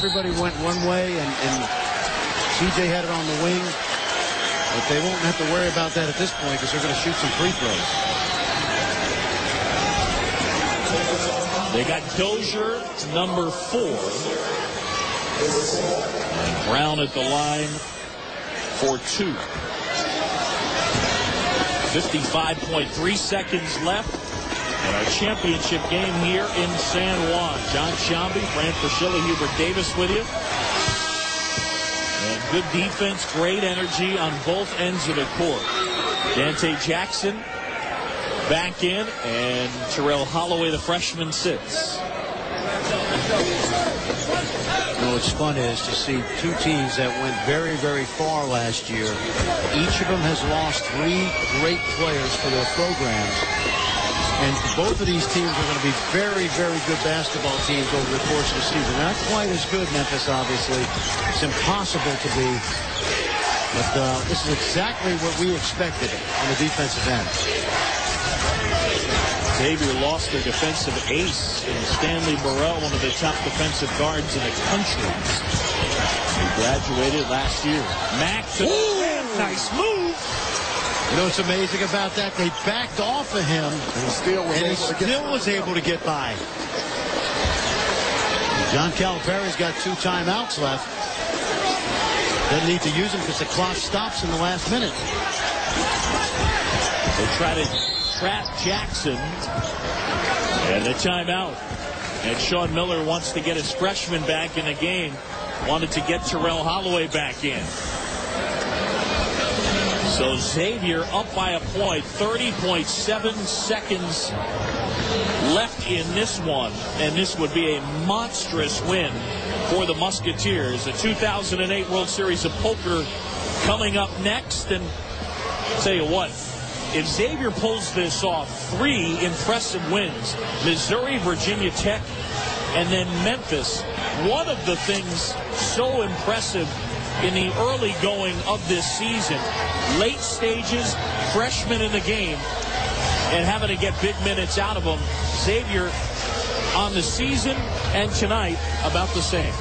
everybody went one way, and CJ had it on the wing. But they won't have to worry about that at this point because they're going to shoot some free throws. They got Dozier, number 4. And Brown at the line for 2. 55.3 seconds left in our championship game here in San Juan. John Shambi, Fran Fraschilla, Hubert Davis with you. And good defense, great energy on both ends of the court. Dante Jackson back in, and Terrell Holloway, the freshman, sits. You know, what's fun is to see two teams that went very, very far last year. Each of them has lost 3 great players for their programs. And both of these teams are going to be very, very good basketball teams over the course of the season. Not quite as good, Memphis, obviously. It's impossible to be. But this is exactly what we expected on the defensive end. Xavier lost their defensive ace in Stanley Burrell, one of the top defensive guards in the country. He graduated last year. Mack to nice move. You know what's amazing about that? They backed off of him, and he still was able to get by. John Calipari's got 2 timeouts left. Doesn't need to use them because the clock stops in the last minute. They try to trap Jackson, and a timeout. And Sean Miller wants to get his freshman back in the game. Wanted to get Terrell Holloway back in. So Xavier up by a point, 30.7 seconds left in this one, and this would be a monstrous win for the Musketeers. The 2008 World Series of Poker coming up next, and I'll tell you what, if Xavier pulls this off, 3 impressive wins, Missouri, Virginia Tech, and then Memphis. One of the things so impressive in the early going of this season, late stages, freshmen in the game, and having to get big minutes out of them. Xavier on the season and tonight about the same.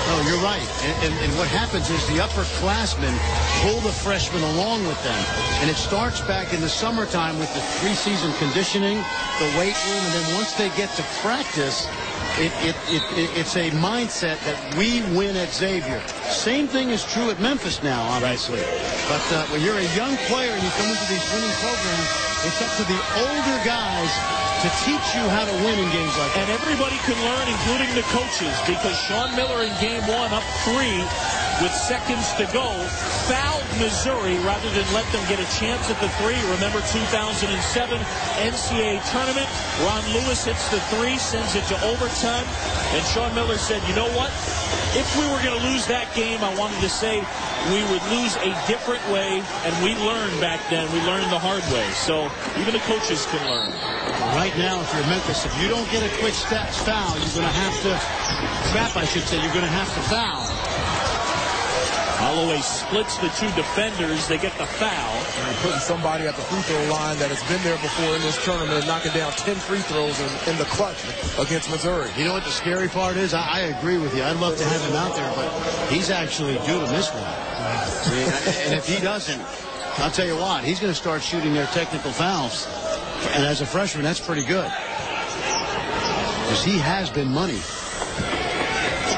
Oh, you're right. And what happens is the upperclassmen pull the freshmen along with them. And it starts back in the summertime with the preseason conditioning, the weight room, and then once they get to practice, it's a mindset that we win at Xavier. Same thing is true at Memphis now, obviously. But when you're a young player and you come into these winning programs, it's up to the older guys to teach you how to win in games like that. And everybody can learn, including the coaches, because Sean Miller in game 1 up 3 with seconds to go fouled Missouri rather than let them get a chance at the 3. Remember 2007 NCAA tournament, Ron Lewis hits the 3, sends it to overtime, and Sean Miller said, you know what, if we were going to lose that game, I wanted to say we would lose a different way, and we learned back then. We learned the hard way. So even the coaches can learn. Right now, if you're Memphis, if you don't get a quick foul, you're going to have to you're going to have to foul. Holloway splits the 2 defenders. They get the foul. And they're putting somebody at the free throw line that has been there before in this tournament and knocking down 10 free throws in the clutch against Missouri. You know what the scary part is? I agree with you. I'd love to have him out there, but he's actually due to miss one. And if he doesn't, I'll tell you what, he's going to start shooting their technical fouls. And as a freshman, that's pretty good. Because he has been money.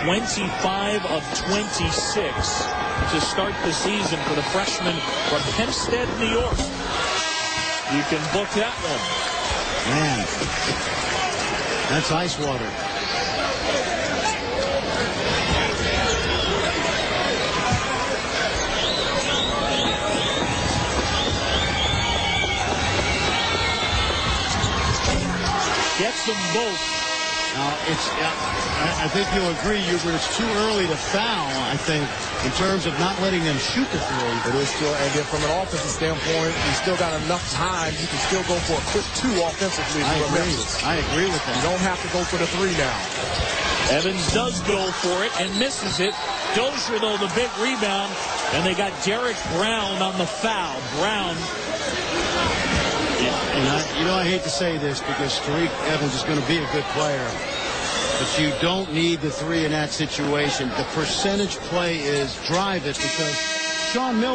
25 of 26 to start the season for the freshman from Hempstead, New York. You can book that one. Man, that's ice water. Gets them both. I think you'll agree, Hubert, it's too early to foul, I think, in terms of not letting them shoot the 3. It is still, and then from an offensive standpoint, you still got enough time. You can still go for a quick 2 offensively. I agree with that. You don't have to go for the 3 now. Evans does go for it and misses it. Dozier, though, the big rebound, and they got Derek Brown on the foul. Brown. And I hate to say this because Tariq Evans is going to be a good player. But you don't need the three in that situation. The percentage play is drive it, because Sean Miller